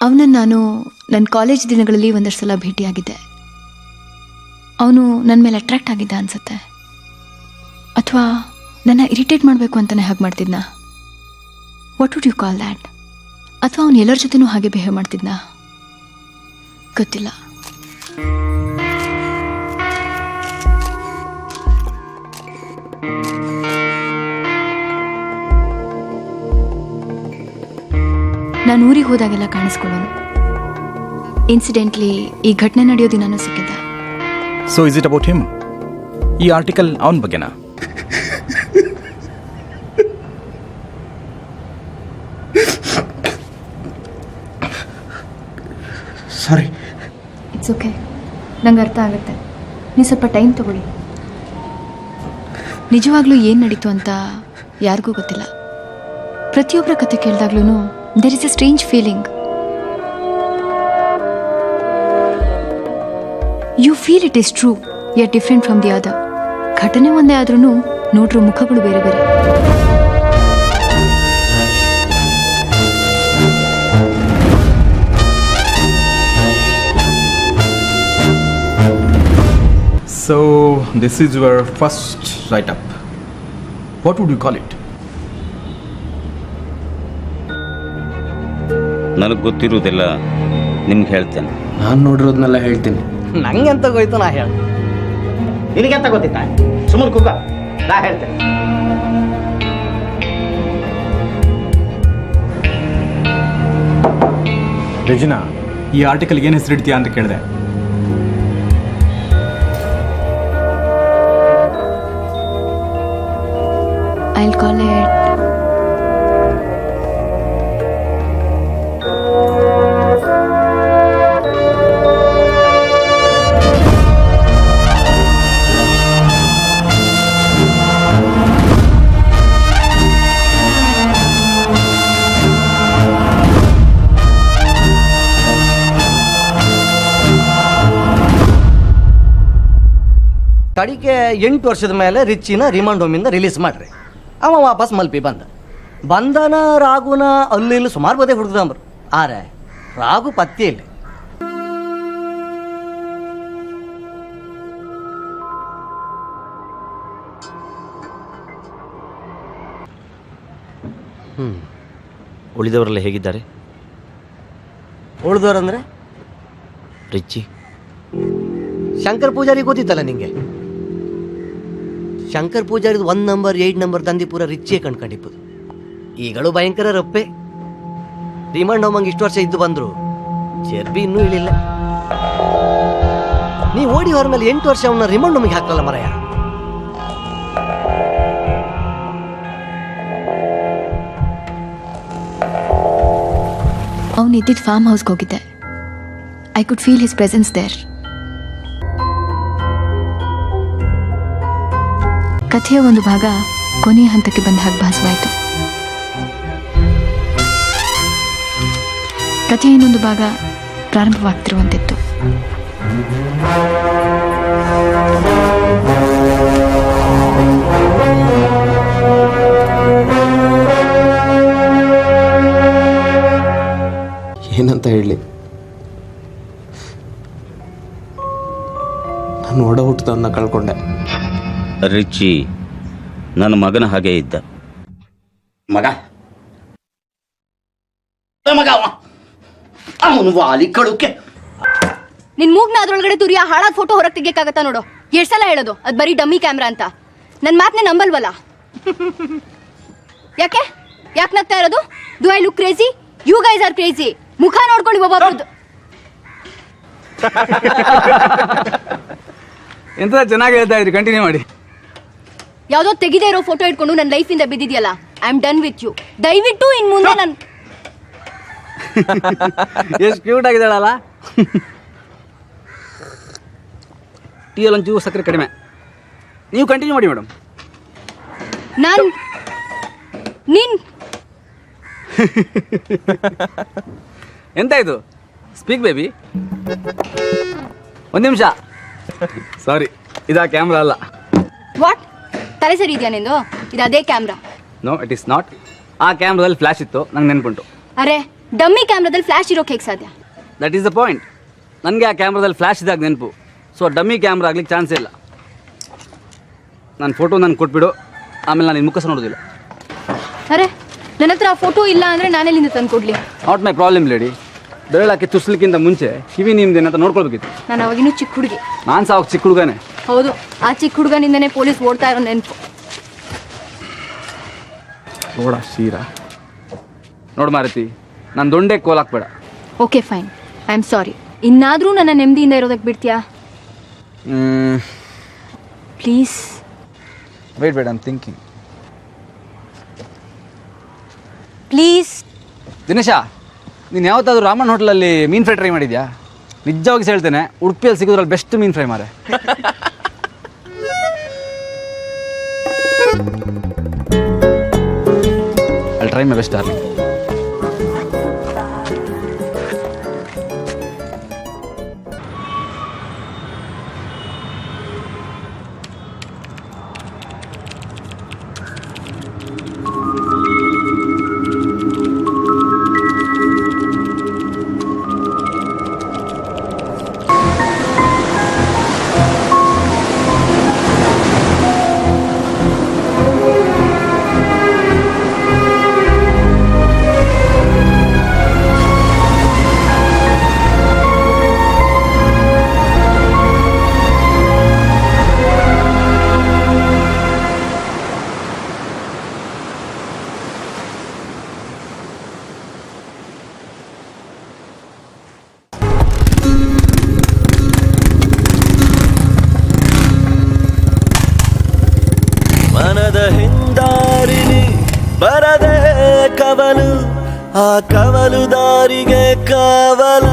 ಅವನನ್ನು ನಾನು ನನ್ನ ಕಾಲೇಜ್ ದಿನಗಳಲ್ಲಿ ಒಂದಷ್ಟು ಸಲ ಭೇಟಿಯಾಗಿದ್ದೆ. ಅವನು ನನ್ನ ಮೇಲೆ ಅಟ್ರಾಕ್ಟ್ ಆಗಿದ್ದ ಅನ್ಸುತ್ತೆ, ಅಥವಾ ನನ್ನ ಇರಿಟೇಟ್ ಮಾಡಬೇಕು ಅಂತಲೇ ಹಾಗೆ ಮಾಡ್ತಿದ್ನಾ? What would you call that? ಅಥವಾ ಅವನು ಎಲ್ಲರ ಜೊತೆನೂ ಹಾಗೆ ಬಿಹೇವ್ ಮಾಡ್ತಿದ್ನಾ? ಗೊತ್ತಿಲ್ಲ. ನಾನು ಊರಿಗೆ ಹೋದಾಗೆಲ್ಲ ಕಾಣಿಸ್ಕೊಳ್ಳೋನು. ಇನ್ಸಿಡೆಂಟ್ಲಿ ಈ ಘಟನೆ ನಡೆಯೋ ದಿನಾನೂ ಸಿಕ್ಕಿದ್ದ. So is it about him? ಈ ಆರ್ಟಿಕಲ್ ಅವನ ಬಗ್ಗೆನಾ? ಸಾರಿ. ಇಟ್ಸ್ ಓಕೆ, ನಂಗೆ ಅರ್ಥ ಆಗುತ್ತೆ. ನೀವು ಸ್ವಲ್ಪ ಟೈಮ್ ತಗೊಳ್ಳಿ. ನಿಜವಾಗ್ಲೂ ಏನು ನಡೀತು ಅಂತ ಯಾರಿಗೂ ಗೊತ್ತಿಲ್ಲ. ಪ್ರತಿಯೊಬ್ಬರ ಕತೆ ಕೇಳಿದಾಗ್ಲೂ there is a strange feeling. You feel it is true, yet different from the other. ಘಟನೆ ಒಂದೇ ಆದ್ರೂ ನೋಡ್ರೋ ಮುಖಗಳು ಬೇರೆ ಬೇರೆ. So this is your first write-up. What would you call it? ನನಗೆ ಗೊತ್ತಿರೋದೆಲ್ಲ ನಿಮ್ಗೆ ಹೇಳ್ತೇನೆ. ನಾನು ನೋಡಿರೋದನ್ನೆಲ್ಲ ಹೇಳ್ತೀನಿ. ನಂಗೆ ಅಂತ ಹೋಯ್ತು, ನಾ ಹೇಳ. ನಿನಗೆಂತ ಗೊತ್ತಿತ್ತ? ಸುಮ್ಮನೆ ಕುಗ್ಗ, ನಾ ಹೇಳ್ತೇನೆ. ರೆಜಿನಾ, ಈ ಆರ್ಟಿಕಲ್ ಏನು ಹೆಸರಿಡ್ತೀಯಾ ಅಂತ ಕೇಳಿದೆ. I'll call it ಕಡಿಗೆ 8 ವರ್ಷದ ಮೇಲೆ ರಿಚ್ಚಿನ ರಿಮಾಂಡ್ ಹೋಮಿಂದ ರಿಲೀಸ್ ಮಾಡ್ರಿ. ಅವ ವಾಪಸ್ ಮಲ್ಪಿ ಬಂದನ ರಾಗುನ ಅಲ್ಲಿ ಸುಮಾರು ಬದೇ ಹುಡುಗದಂಬ್ರು. ಆರೆ ರಾಗು ಪತ್ತೆ ಇಲ್ಲ. ಉಳಿದವರೆಲ್ಲ ಹೇಗಿದ್ದಾರೆ? ಉಳಿದವ್ರಂದ್ರೆ ರಿಚ್ಚಿ, ಶಂಕರ್ ಪೂಜಾರಿ ಗೊತ್ತಿತ್ತಲ್ಲ ನಿಂಗೆ? ಶಂಕರ್ ಪೂಜಾರಿದು 1 ನಂಬರ್ 8 ನಂಬರ್ ದಂದಿ ಪೂರ ರಿಚ್ಚೇ ಕಂಡ್ಕೊಂಡಿಪ್ಪದು. ಈಗಳು ಭಯಂಕರ ರಪ್ಪೆ. ರಿಮಾಂಡ್ ಹೋಮಂಗೆ ಇಷ್ಟು ವರ್ಷ ಇದ್ದು ಬಂದ್ರು ಚರ್ಬಿ ಇನ್ನೂ ಇಳಿಲ್ಲ. ನೀ ಓಡಿ ಹೊರ ಮೇಲೆ 8 ವರ್ಷ ಅವನ್ನ ರಿಮಾಂಡ್ ಹೋಮಿಗೆ ಹಾಕಲ್ಲ ಮರಯ್ಯ. ಅವನು ಇದ್ದಿದ್ದ ಫಾರ್ಮ್ ಹೌಸ್ಗೆ ಹೋಗಿದ್ದೆ. I could feel his presence there. ಕಥೆಯ ಒಂದು ಭಾಗ ಕೊನೆಯ ಹಂತಕ್ಕೆ ಬಂದ ಹಾಗೆ ಭಾಸವಾಯಿತು. ಕಥೆಯ ಇನ್ನೊಂದು ಭಾಗ ಪ್ರಾರಂಭವಾಗ್ತಿರುವಂತಿತ್ತು. ಏನಂತ ಹೇಳಲಿ, ನಾನು ಒಡ ಹುಟ್ಟಿದವನ್ನ ಕಳ್ಕೊಂಡೆ. ರಿಚ್ಚಿ ನನ್ನ ಮಗನ ಹಾಗೆ ಇದ್ದ. ಮಗ ಮಗ ಅವನು ವಾಲಿ ಕಳುಕೆ. ನಿನ್ ಮೂಗ್ನ ಅದ್ರೊಳಗಡೆ ತುರಿಯ ಹಾಳಾದ ಫೋಟೋ ಹೊರಗೆ ತೆಗಿಯಕ್ಕಾಗತ್ತಾ ನೋಡು. ಎಷ್ಟು ಸಲ ಹೇಳೋದು ಅದು ಬರೀ ಡಮ್ಮಿ ಕ್ಯಾಮ್ರಾ ಅಂತ. ನನ್ನ ಮಾತನ್ನ ನಂಬಲ್ವಲ್ಲ. ಯಾಕೆ ನಗ್ತಾ ಇರೋದು? Do I look crazy? You guys are crazy. ಮುಖ ನೋಡ್ಕೊಳ್ಳಿ ಒಬ್ಬೊಬ್ರದ್ದು. ಎಂತ ಚೆನ್ನಾಗಿ ಹೇಳ್ತಾ ಇದ್ರಿ, ಕಂಟಿನ್ಯೂ ಮಾಡಿ. ಯಾವ್ದೋ ತೆಗಿದೇ ಇರೋ ಫೋಟೋ ಇಟ್ಕೊಂಡು ನನ್ನ ಲೈಫಿಂದ ಬಿದ್ದಿದ್ಯಲ್ಲ. I am done with you. ದಯವಿಟ್ಟು ಇನ್ ಮುಂದೆ ನನ್ ಎಷ್ಟು ಕ್ಯೂಟ್ ಆಗಿದ್ದಾಳಲ್ಲ. ಟೀಯಲ್ಲಿ ಒಂಚೂರು ಸಕ್ಕರೆ ಕಡಿಮೆ. ನೀವು ಕಂಟಿನ್ಯೂ ಮಾಡಿ ಮೇಡಮ್. ನೀನ್ ಎಂತ ಇದು? Speak baby. ಒಂದು ನಿಮಿಷ. ಸಾರಿ, ಇದಾ ಕ್ಯಾಮ್ರಾ ಅಲ್ಲ. ವಾಟ್? ತಲೆ ಸರಿ ಇದೆಯಾ ನಿಂದು? ಇದು ಅದೇ camera. No, it is not. ಆ ಕ್ಯಾಮ್ರಾದಲ್ಲಿ ಫ್ಲಾಶ್ ಇತ್ತು, ನಂಗೆ ನೆನ್ಪುಂಟು. ಅರೆ ಡಮ್ಮಿ ಕ್ಯಾಮ್ರಾದಲ್ಲಿ ಫ್ಲಾಶ್ ಇರೋಕೆ ಹೇಗೆ ಸಾಧ್ಯ? That is the point. ನನಗೆ ಆ ಕ್ಯಾಮ್ರಾದಲ್ಲಿ ಫ್ಲ್ಯಾಶ್ ಇದ್ದಾಗ ನೆನಪು. ಸೊ ಡಮ್ಮಿ ಕ್ಯಾಮ್ರಾ ಆಗ್ಲಿಕ್ಕೆ ಚಾನ್ಸೇ ಇಲ್ಲ. ನನ್ನ ಫೋಟೋ ನಾನು ಕೊಟ್ಬಿಡು, ಆಮೇಲೆ ನಾನು ನಿನ್ನ ಮುಖ ಸಹ ನೋಡೋದಿಲ್ಲ. ಅರೆ, ನನ್ನ ಹತ್ರ ಆ ಫೋಟೋ ಇಲ್ಲ ಅಂದರೆ ನಾನೆಲ್ಲಿಂದ ತಂದು ಕೊಡಲಿ? Not my problem lady. ಬೆರಳಾಕಿ ತುರ್ಸ್ಲಿಕ್ಕಿಂತ ಮುಂಚೆ ಕಿವಿ ನಿಮ್ದೇನಂತ ನೋಡ್ಕೊಳ್ಬೇಕಿತ್ತು. ನಾನು ಅವಾಗಿನ್ನೂ ಚಿಕ್ಕ ಹುಡುಗಿ. ನಾನು ಸಹ ಅವಾಗ ಚಿಕ್ಕ ಹುಡುಗನೇ. ಹೌದು, ಆ ಚಿಕ್ಕ ಹುಡುಗನಿಂದನೇ ಪೊಲೀಸ್ ಓಡ್ತಾ ಇರೋ ನೆನಪು. ನೋಡ ಶೀರಾ, ನೋಡು ಮಾರತಿ, ನಾನು ದೊಂಡೆ ಕೋಲ್ ಹಾಕ್ಬೇಡ. Okay fine, I am sorry. ಇನ್ನಾದರೂ ನನ್ನ ನೆಮ್ಮದಿಯಿಂದ ಇರೋದಕ್ಕೆ ಬಿಡ್ತೀಯಾ please? Wait I am thinking. Please. ದಿನೇಶ, ನೀನು ಯಾವತ್ತಾದ್ರೂ ರಾಮನ್ ಹೋಟ್ಲಲ್ಲಿ ಮೀನು ಫ್ರೈ ಟ್ರೈ ಮಾಡಿದ್ಯಾ? ನಿಜವಾಗಿ ಹೇಳ್ತೇನೆ, ಉಡುಪಿಯಲ್ಲಿ ಸಿಗೋದ್ರಲ್ಲಿ ಬೆಸ್ಟ್ ಮೀನು ಫ್ರೈ ಮಾರೆ. I'll try my best, darling. ಮನದ ಹಿಂದಾರಿನಿ ಬರದೆ ಕವಲು, ಆ ಕವಲು ದಾರಿಗೆ ಕಾವಲ.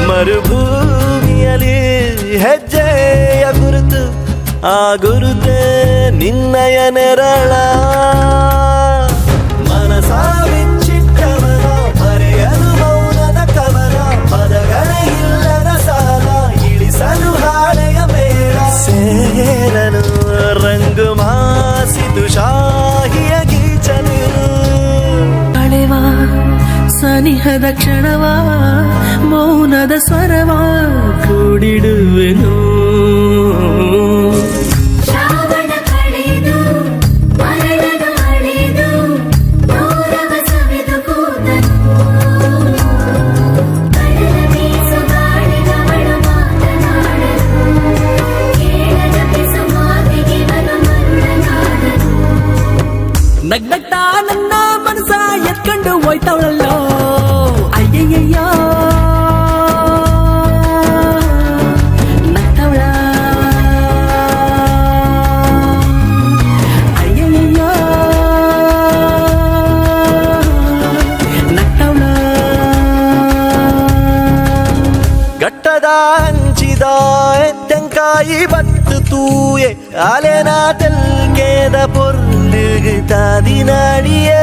ಮರುಭೂಮಿಯಲ್ಲಿ ಹೆಜ್ಜೆಯ ಗುರುತು, ಆ ಗುರುತೇ ನಿನ್ನಯ ನೆರಳ. ಮನಸ ಬಿಚ್ಚಿಟ್ಟವನ ಮರೆಯಲು ಮೌನದ ಕವನ, ಪದಗಳೇ ಇಲ್ಲದ ಸಾಲ ಇಳಿಸಲು ಹಾಳೆಯ ಮೇಳ. ಸೇರಲು ರಂಗು ಮಾಸಿದು ಶಾಹಿಯ ಗೀಚಲು, ಅಳೆವ ಸನಿಹದ ಕ್ಷಣವ ಮೌನದ ಸ್ವರವ ಕೂಡಿಡುವೆನು. ನಗ್ನಗ್ತಾ ನನ್ನ ಮನಸ ಎತ್ಕೊಂಡು ಹೋಯ್ತವಳಲ್ಲೋ, ಅಯ್ಯಯ್ಯಯ್ಯೋ ನಗ್ತವಳ, ಅಯ್ಯಯ್ಯಯ್ಯೋ ನಗ್ತವಳ. ಗಟ್ಟದ ಹಂಚಿದ ತೆಂಕಾಯಿ ಬತ್ತು ತೂಯೆ, ಅಲೆನ ತೆಲ್ಕೇದ பொருளுகு தாதி நாடியே.